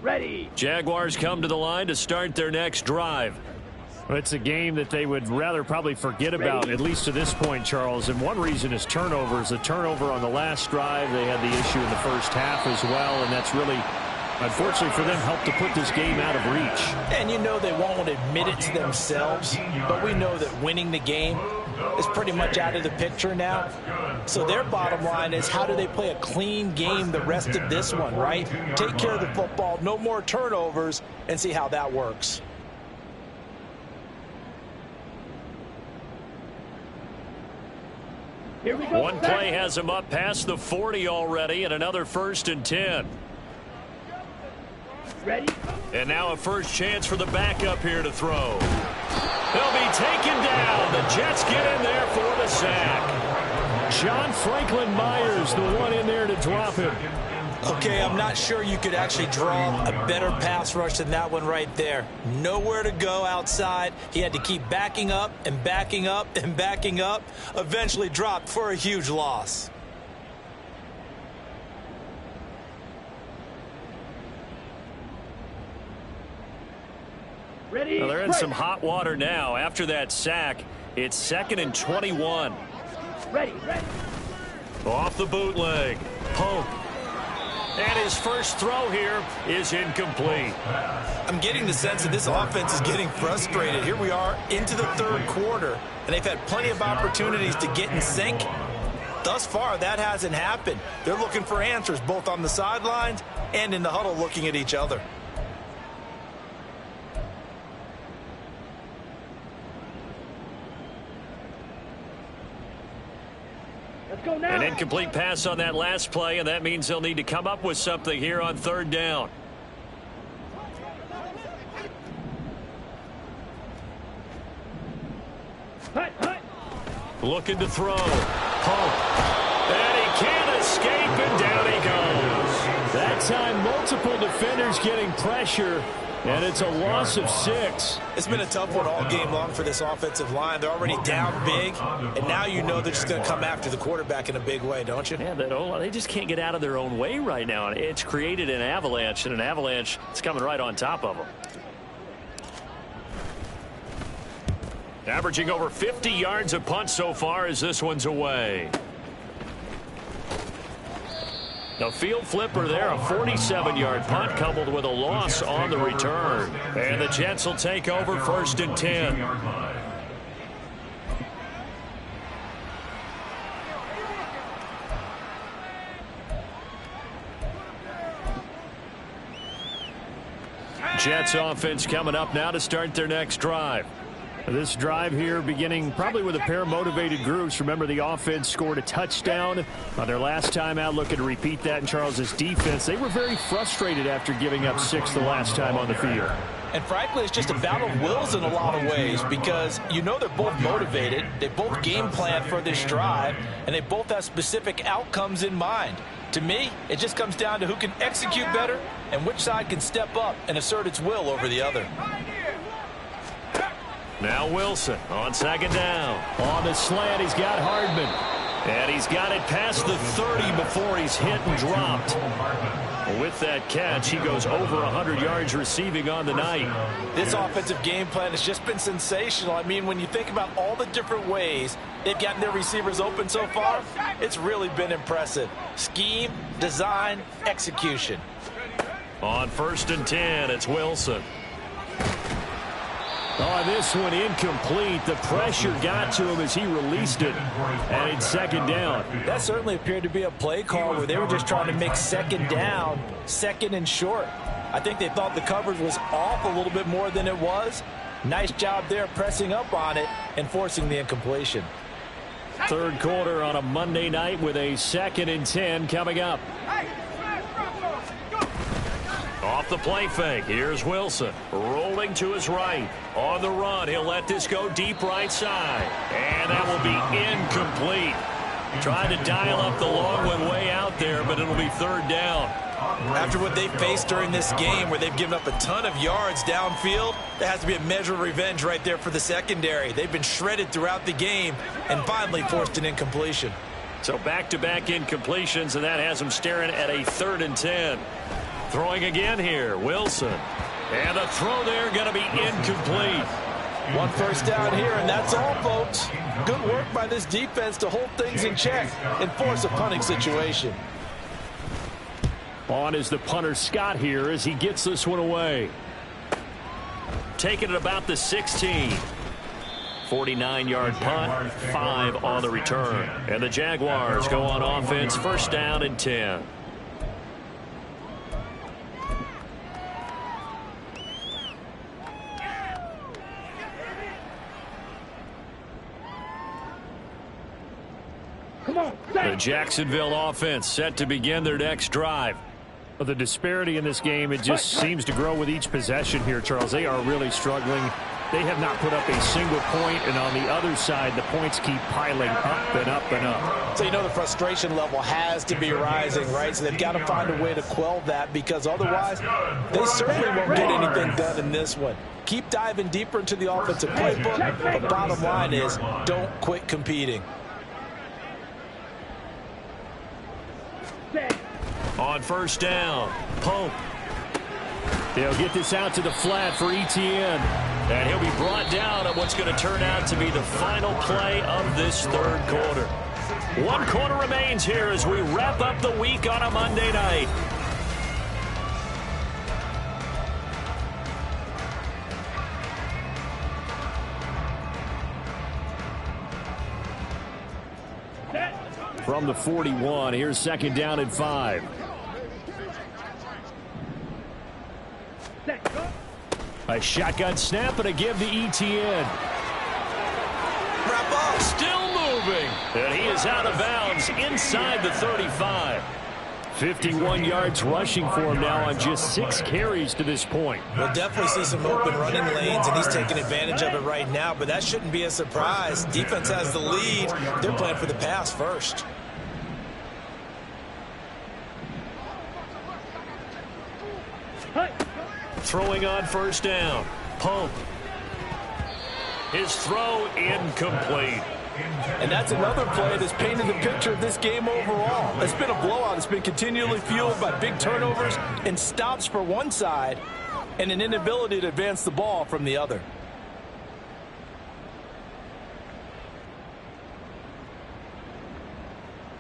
Ready. Jaguars come to the line to start their next drive. Well, it's a game that they would rather probably forget about, at least to this point, Charles. And one reason is turnovers. A turnover on the last drive. They had the issue in the first half as well, and that's really, unfortunately for them, helped to put this game out of reach. And you know they won't admit it to themselves, but we know that winning the game is pretty much out of the picture now. So their bottom line is, how do they play a clean game the rest of this one, right? Take care of the football, no more turnovers, and see how that works. Here we go. One play has them up past the 40 already, and another 1st and 10. Ready? And now a first chance for the backup here to throw. They'll be taken down. The Jets get in there for the sack. John Franklin Myers, the one in there to drop him. Okay, I'm not sure you could actually draw a better pass rush than that one right there. Nowhere to go outside. He had to keep backing up and backing up and backing up. Eventually dropped for a huge loss. Ready? Well, they're in some hot water now. After that sack, it's 2nd and 21. Ready. Off the bootleg. Pope. And his first throw here is incomplete. I'm getting the sense that this offense is getting frustrated. Here we are into the third quarter, and they've had plenty of opportunities to get in sync. Thus far, that hasn't happened. They're looking for answers both on the sidelines and in the huddle looking at each other. Let's go now. An incomplete pass on that last play, and that means they'll need to come up with something here on 3rd down. Hut. Looking to throw. Pope. And he can't escape, and down he goes. That time, multiple defenders getting pressure, and it's a loss of 6. It's been a tough one all game long for this offensive line. They're already down big, and now you know they're just going to come after the quarterback in a big way, don't you? Yeah, they just can't get out of their own way right now. It's created an avalanche, and an avalanche is coming right on top of them. Averaging over 50 yards a punt so far as this one's away. The field flipper there, a 47-yard punt coupled with a loss on the return. And the Jets will take over 1st and 10. Jets offense coming up now to start their next drive. This drive here beginning probably with a pair of motivated groups. Remember, the offense scored a touchdown on their last time out. Looking to repeat that in Charles's defense. They were very frustrated after giving up 6 the last time on the field. And frankly, it's just a battle of wills in a lot of ways because you know they're both motivated. They both game plan for this drive, and they both have specific outcomes in mind. To me, it just comes down to who can execute better and which side can step up and assert its will over the other. Now Wilson on 2nd down. On the slant, he's got Hardman. And he's got it past the 30 before he's hit and dropped. With that catch, he goes over 100 yards receiving on the night. This offensive game plan has just been sensational. I mean, when you think about all the different ways they've gotten their receivers open so far, it's really been impressive. Scheme, design, execution. On 1st and 10, it's Wilson. Oh, this one incomplete. The pressure got to him as he released it. And it's 2nd down. That certainly appeared to be a play call where they were just trying to make 2nd down, 2nd and short. I think they thought the coverage was off a little bit more than it was. Nice job there pressing up on it and forcing the incompletion. 3rd quarter on a Monday night with a 2nd and 10 coming up. Off the play fake, here's Wilson. Rolling to his right. On the run, he'll let this go deep right side. And that will be incomplete. Tried to dial up the long one way out there, but it'll be 3rd down. After what they faced during this game where they've given up a ton of yards downfield, there has to be a measure of revenge right there for the secondary. They've been shredded throughout the game and finally forced an incompletion. So back-to-back incompletions, and that has them staring at a 3rd and 10. Throwing again here, Wilson. And the throw there going to be incomplete. 1 first down here, and that's all, folks. Good work by this defense to hold things in check and force a punting situation. On is the punter Scott here as he gets this one away. Taking it about the 16. 49-yard punt, 5 on the return. And the Jaguars go on offense, 1st down and 10. Come on, The Jacksonville offense set to begin their next drive. Well, the disparity in this game, it just seems to grow with each possession here, Charles. They are really struggling. They have not put up a single point, and on the other side, the points keep piling up and up and up. So you know the frustration level has to be rising, right? So they've got to find a way to quell that, because otherwise they certainly won't get anything done in this one. Keep diving deeper into the offensive playbook, but bottom line is don't quit competing. On first down, Pope. They'll get this out to the flat for Etienne. And he'll be brought down on what's going to turn out to be the final play of this third quarter. 1 quarter remains here as we wrap up the week on a Monday night. From the 41, here's second down and 5. A shotgun snap and a give to Etienne. Wrap up. Still moving. And he is out of bounds inside the 35. 51 yards rushing for him now on just 6 carries to this point. We'll definitely see some open running lanes, and he's taking advantage of it right now, but that shouldn't be a surprise. Defense has the lead. They're playing for the pass first. Throwing on first down, Pope. His throw incomplete. And that's another play that's painted the picture of this game overall. It's been a blowout. It's been continually fueled by big turnovers and stops for one side and an inability to advance the ball from the other.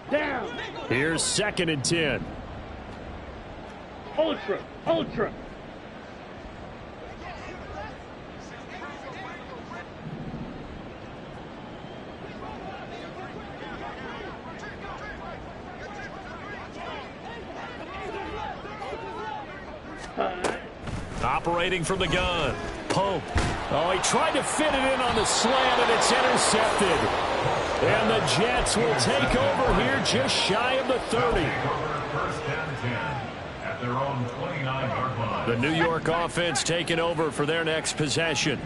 Down. Here's second and 10. Ultra. Ultra. Operating from the gun, Pope. Oh, he tried to fit it in on the slant, and it's intercepted. And the Jets will take over here just shy of the 30. First and 10 at their own 29-yard line. The New York offense taking over for their next possession.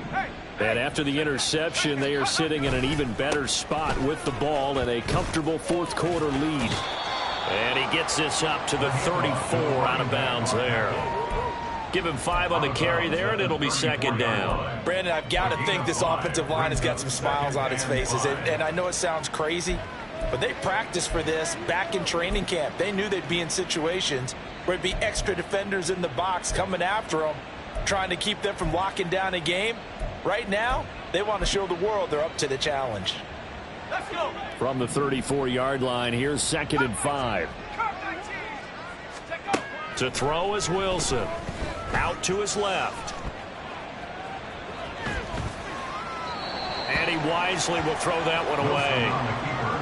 And after the interception, they are sitting in an even better spot with the ball and a comfortable fourth quarter lead. And he gets this up to the 34 out of bounds there. Give him 5 on the carry there, and it'll be second down. Brandon, I've got to think this offensive line has got some smiles on its faces. And I know it sounds crazy, but they practiced for this back in training camp. They knew they'd be in situations where it'd be extra defenders in the box coming after them, trying to keep them from locking down a game. Right now, they want to show the world they're up to the challenge. Let's go. From the 34-yard line, here's second and 5. To throw is Wilson. Out to his left. And he wisely will throw that one away.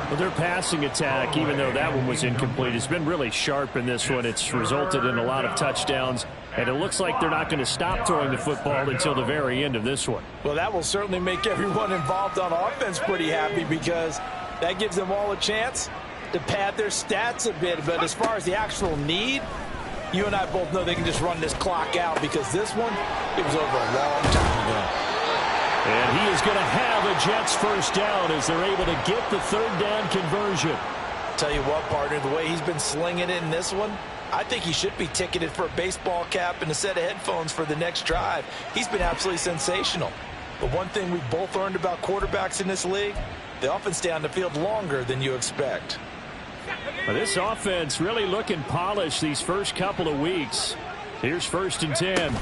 Well, their passing attack, even though that one was incomplete, has been really sharp in this one. It's resulted in a lot of touchdowns, and it looks like they're not going to stop throwing the football until the very end of this one. Well, that will certainly make everyone involved on offense pretty happy, because that gives them all a chance to pad their stats a bit. But as far as the actual need, you and I both know they can just run this clock out, because this one, it was over a long time ago. And he is going to have a Jets first down as they're able to get the third down conversion. Tell you what, partner, the way he's been slinging it in this one, I think he should be ticketed for a baseball cap and a set of headphones for the next drive. He's been absolutely sensational. But one thing we've both learned about quarterbacks in this league, they often stay on the field longer than you expect. Well, this offense really looking polished these first couple of weeks. Here's first and 10.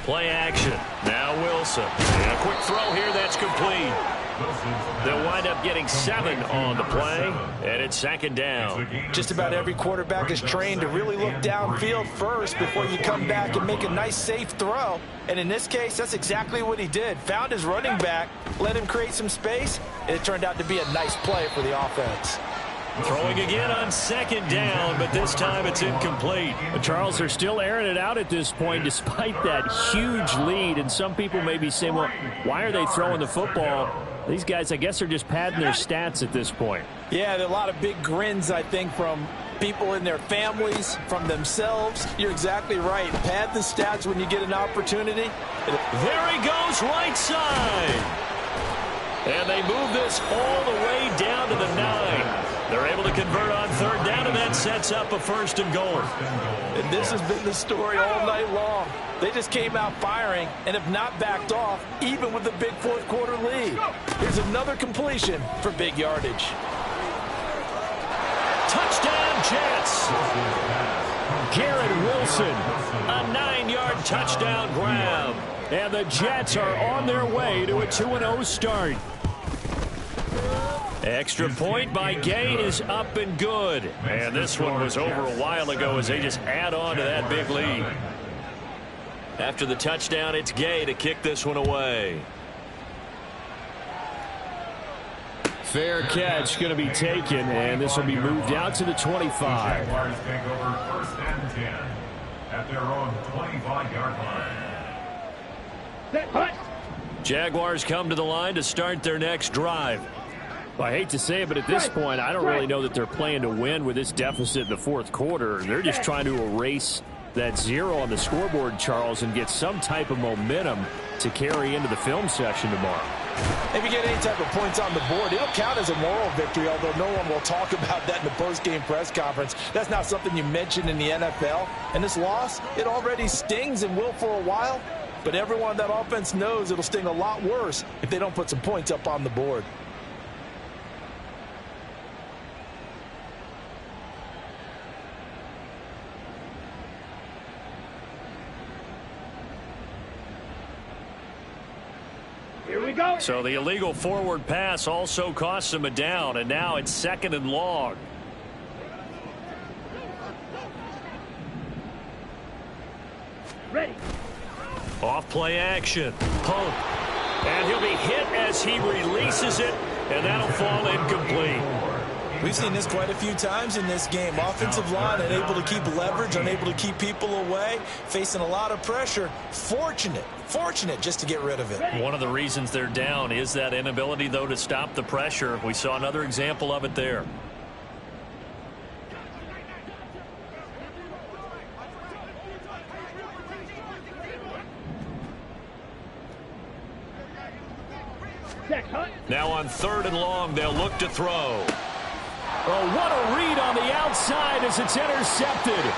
Play action. Now Wilson. And a quick throw here that's complete. They'll wind up getting 7 on the play, and it's second down. Just about every quarterback is trained to really look downfield first before you come back and make a nice, safe throw. And in this case, that's exactly what he did. Found his running back, let him create some space, and it turned out to be a nice play for the offense. Throwing again on second down, but this time it's incomplete. Charles, they're still airing it out at this point despite that huge lead. And some people may be saying, well, why are they throwing the football? These guys, I guess, are just padding their stats at this point. Yeah, there are a lot of big grins, I think, from people in their families, from themselves. You're exactly right. Pad the stats when you get an opportunity. There he goes, right side. And they move this all the way down to the 9. They're able to convert on third down, and that sets up a 1st and goal. And this has been the story all night long. They just came out firing and have not backed off, even with the big fourth-quarter lead. Here's another completion for big yardage. Touchdown, Jets. Garrett Wilson, a 9-yard touchdown grab. And the Jets are on their way to a 2-0 start. Extra point by Gay is up and good. And this one was over a while ago as they just add on to that big lead. After the touchdown, it's Gay to kick this one away. Fair catch going to be taken, and this will be moved out to the 25. Jaguars take over 1st and 10 at their own 25-yard line. Jaguars come to the line to start their next drive. Well, I hate to say it, but at this point, I don't really know that they're playing to win with this deficit in the fourth quarter. They're just trying to erase that 0 on the scoreboard, Charles, and get some type of momentum to carry into the film session tomorrow. If you get any type of points on the board, it'll count as a moral victory, although no one will talk about that in the post-game press conference. That's not something you mention in the NFL. And this loss, it already stings and will for a while. But everyone on that offense knows it'll sting a lot worse if they don't put some points up on the board. Here we go. So the illegal forward pass also costs them a down, and now it's 2nd and long. Ready. Off play action. Pope. And he'll be hit as he releases it, and that'll fall incomplete. We've seen this quite a few times in this game. Offensive line unable to keep leverage, unable to keep people away, facing a lot of pressure. Fortunate just to get rid of it. One of the reasons they're down is that inability, though, to stop the pressure. We saw another example of it there. Now on 3rd and long, they'll look to throw. Oh, what a read on the outside as it's intercepted.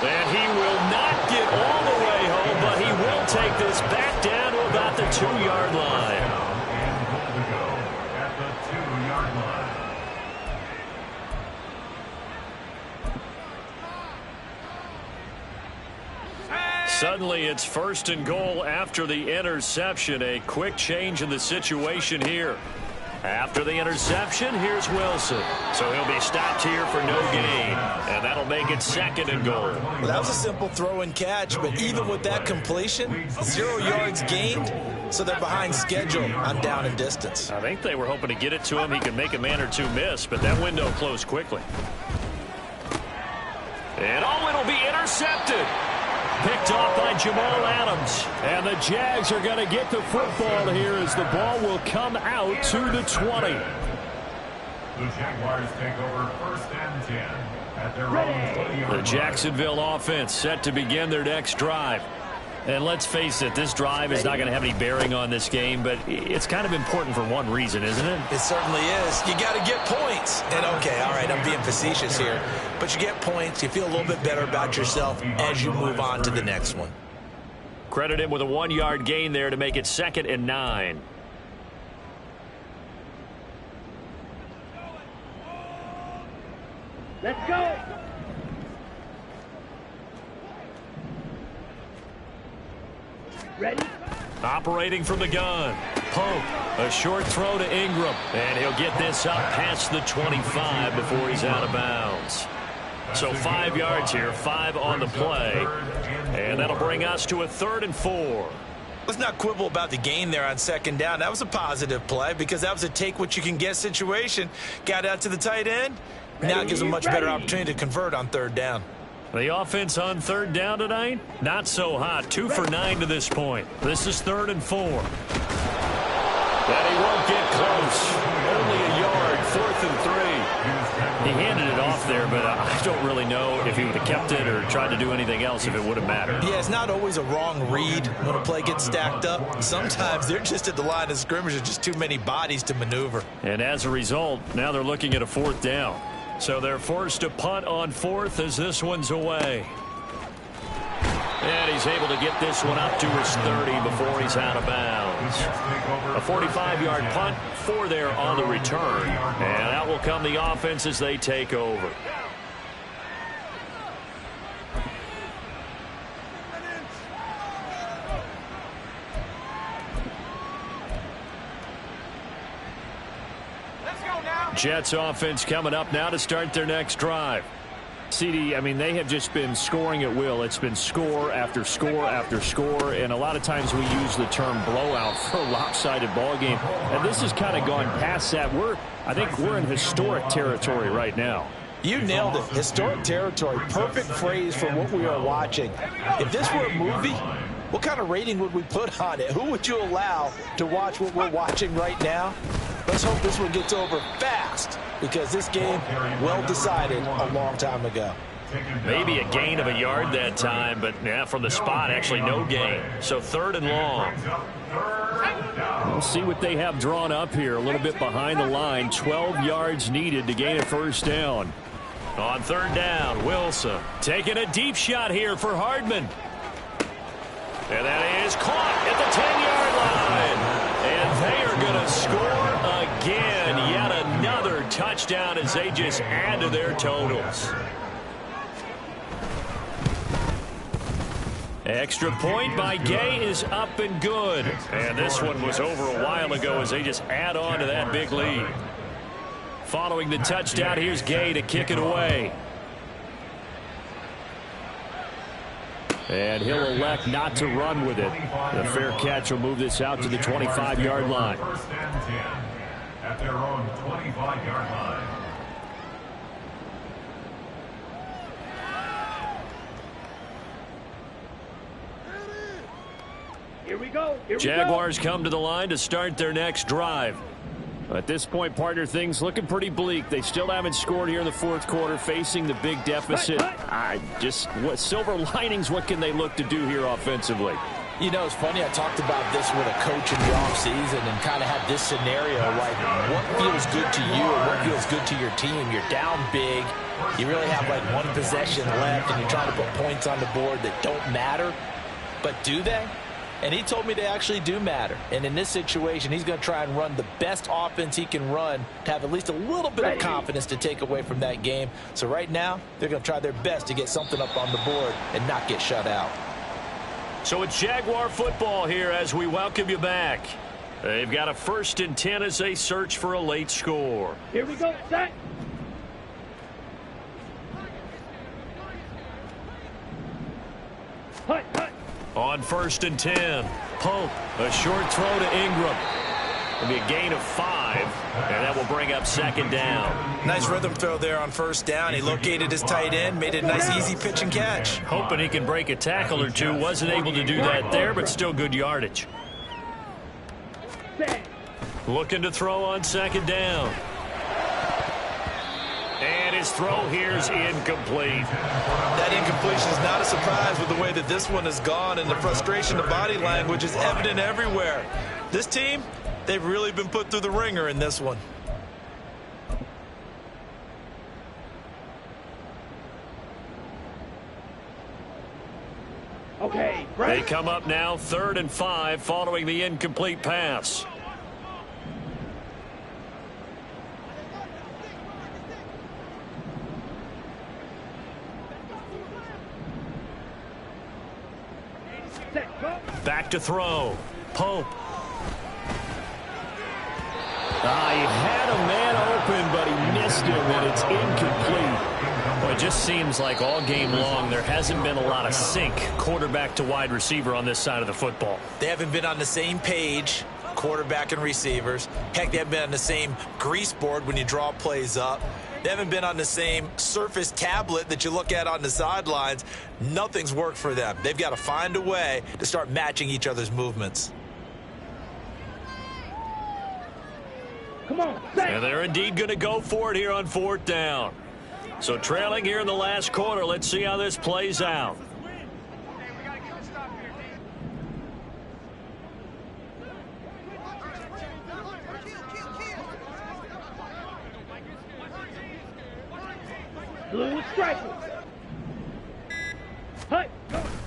And he will not get all the way home, but he will take this back down to about the 2-yard line. And goal to go at the 2-yard line. Suddenly it's 1st and goal after the interception. A quick change in the situation here. After the interception, here's Wilson. So he'll be stopped here for no gain. And that'll make it 2nd and goal. Well, that was a simple throw and catch, but even with that completion, 0 yards gained, so they're behind schedule on down and distance. I think they were hoping to get it to him. He could make a man or two miss, but that window closed quickly. And it'll be intercepted. Picked off by Jamal Adams. And the Jags are going to get the football here as the ball will come out to the 20. The Jaguars take over 1st and 10 at their own 20-yard line. The Jacksonville offense set to begin their next drive. And let's face it, this drive is not going to have any bearing on this game, but it's kind of important for one reason, isn't it? It certainly is. You got to get points. And, okay, all right, I'm being facetious here. But you get points, you feel a little bit better about yourself as you move on to the next one. Credit him with a 1-yard gain there to make it 2nd and 9. Let's go. Ready? Operating from the gun. Pope, a short throw to Ingram. And he'll get this up past the 25 before he's out of bounds. So 5 yards here, 5 on the play. And that'll bring us to a 3rd and 4. Let's not quibble about the gain there on 2nd down. That was a positive play because that was a take-what-you-can-get situation. Got out to the tight end. Now it gives them a much better opportunity to convert on 3rd down. The offense on 3rd down tonight, not so hot. 2 for 9 to this point. This is 3rd and 4. And he won't get close. Only a yard, 4th and 3. He handed it off there, but I don't really know if he would have kept it or tried to do anything else if it would have mattered. Yeah, it's not always a wrong read when a play gets stacked up. Sometimes they're just at the line of scrimmage. There's just too many bodies to maneuver. And as a result, now they're looking at a 4th down. So they're forced to punt on 4th as this one's away. And he's able to get this one up to his 30 before he's out of bounds. A 45-yard punt, 4 there on the return. And out will come the offense as they take over. Jets offense coming up now to start their next drive. CD, I mean, they have just been scoring at will. It's been score after score after score, and a lot of times we use the term blowout for a lopsided ball game. And this has kind of gone past that. I think we're in historic territory right now. You nailed it. Historic territory. Perfect phrase for what we are watching. If this were a movie, what kind of rating would we put on it? Who would you allow to watch what we're watching right now? Let's hope this one gets over fast, because this game, well decided a long time ago. Maybe a gain of a yard that time, but yeah, from the spot, actually no gain. So 3rd and long. We'll see what they have drawn up here. A little bit behind the line. 12 yards needed to gain a 1st down. On 3rd down, Wilson taking a deep shot here for Hardman. And that is caught at the 10-yard line. And they are going to score again. Yet another touchdown as they just add to their totals. Extra point by Gay is up and good. And this one was over a while ago as they just add on to that big lead. Following the touchdown, here's Gay to kick it away. And he'll elect not to run with it. The fair catch will move this out to the 25-yard line. 1st and 10 at their own 25-yard line. Here we go. Jaguars come to the line to start their next drive. At this point, partner, things looking pretty bleak. They still haven't scored here in the 4th quarter, facing the big deficit. What silver linings, what can they look to do here offensively? You know, it's funny, I talked about this with a coach in the offseason and kind of had this scenario, like what feels good to you and what feels good to your team. You're down big. You really have like 1 possession left, and you're trying to put points on the board that don't matter. But do they? And he told me they actually do matter. And in this situation, he's going to try and run the best offense he can run to have at least a little bit of confidence to take away from that game. So right now, they're going to try their best to get something up on the board and not get shut out. So it's Jaguar football here as we welcome you back. They've got a 1st and 10 as they search for a late score. Here we go. Set. Hut, hut. On 1st and 10, Pope, a short throw to Ingram. It'll be a gain of 5, and that will bring up 2nd down. Nice rhythm throw there on 1st down. He located his tight end, made it a nice easy pitch and catch. Hoping he can break a tackle or two. Wasn't able to do that there, but still good yardage. Looking to throw on 2nd down. And his throw here's incomplete. That incompletion is not a surprise with the way that this one has gone, and the frustration of body language is evident everywhere. This team, they've really been put through the ringer in this one. Okay, They come up now 3rd and 5 following the incomplete pass. Back to throw. Pope. He had a man open, but he missed him, and it's incomplete. Well, it just seems like all game long there hasn't been a lot of sync quarterback to wide receiver on this side of the football. They haven't been on the same page, quarterback and receivers. Heck, they haven't been on the same grease board when you draw plays up. They haven't been on the same Surface tablet that you look at on the sidelines. Nothing's worked for them. They've got to find a way to start matching each other's movements. Come on, set. And they're indeed going to go for it here on 4th down. So trailing here in the last quarter. Let's see how this plays out. Blue is striking. Hey.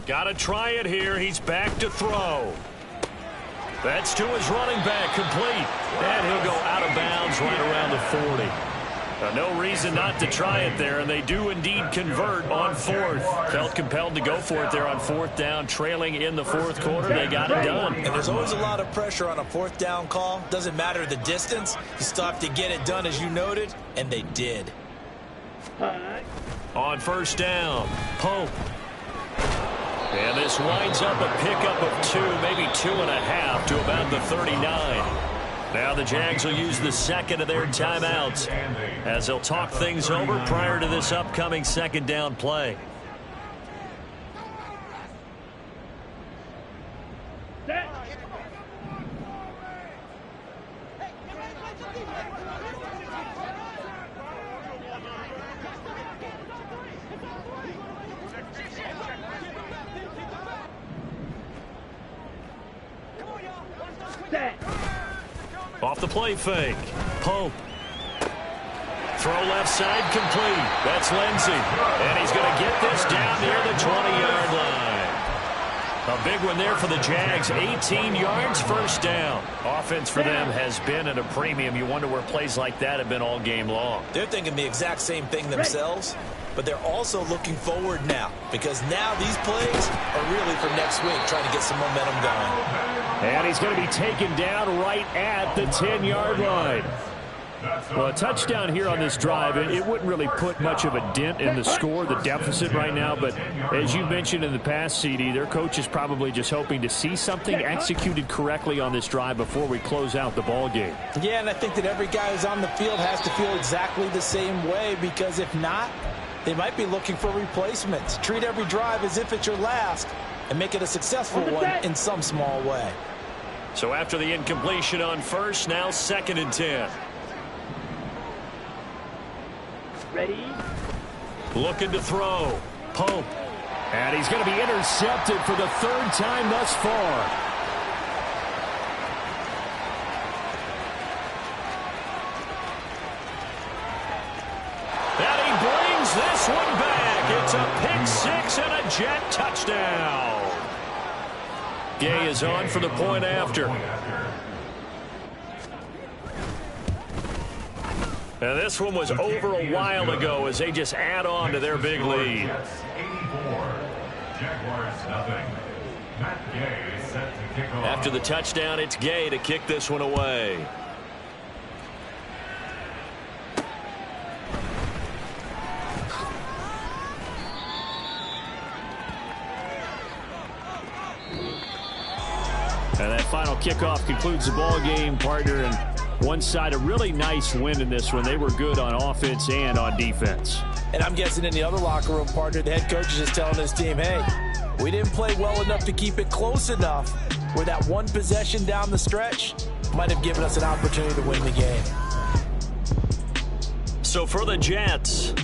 Got to try it here. He's back to throw. That's to his running back, complete. And he'll go out of bounds right around the 40. No reason not to try it there, and they do indeed convert on 4th. Felt compelled to go for it there on 4th down, trailing in the 4th quarter. They got it done. And there's always a lot of pressure on a 4th down call. Doesn't matter the distance. You still have to get it done, as you noted, and they did. On 1st down, Pope. And this winds up a pickup of 2, maybe 2.5 to about the 39. Now the Jags will use the second of their timeouts as they'll talk things over prior to this upcoming 2nd down play. Off the play fake. Pope. Throw left side complete. That's Lindsey. And he's going to get this down near the 20-yard line. A big one there for the Jags. 18 yards, 1st down. Offense for them has been at a premium. You wonder where plays like that have been all game long. They're thinking the exact same thing themselves, but they're also looking forward now because now these plays are really for next week, trying to get some momentum going. And he's going to be taken down right at the 10-yard line. Well, a touchdown here on this drive, it wouldn't really put much of a dent in the score, the deficit right now. But as you mentioned in the past, CD, their coach is probably just hoping to see something executed correctly on this drive before we close out the ball game. Yeah, and I think that every guy who's on the field has to feel exactly the same way, because if not, they might be looking for replacements. Treat every drive as if it's your last and make it a successful one in some small way. So after the incompletion on 1st, now 2nd and 10. Ready? Looking to throw. Pope. And he's going to be intercepted for the 3rd time thus far. And he brings this one back. It's a pick 6 and a Jet touchdown. Gay is on for the point after. And this one was over a while ago as they just add on to their big lead. 84. Jaguars nothing. Matt Gay set to kick off. After the touchdown, it's Gay to kick this one away. And that final kickoff concludes the ball game, partner. And one side, a really nice win in this one. They were good on offense and on defense. And I'm guessing in the other locker room, partner, the head coach is just telling his team, hey, we didn't play well enough to keep it close enough where that one possession down the stretch might have given us an opportunity to win the game. So for the Jets,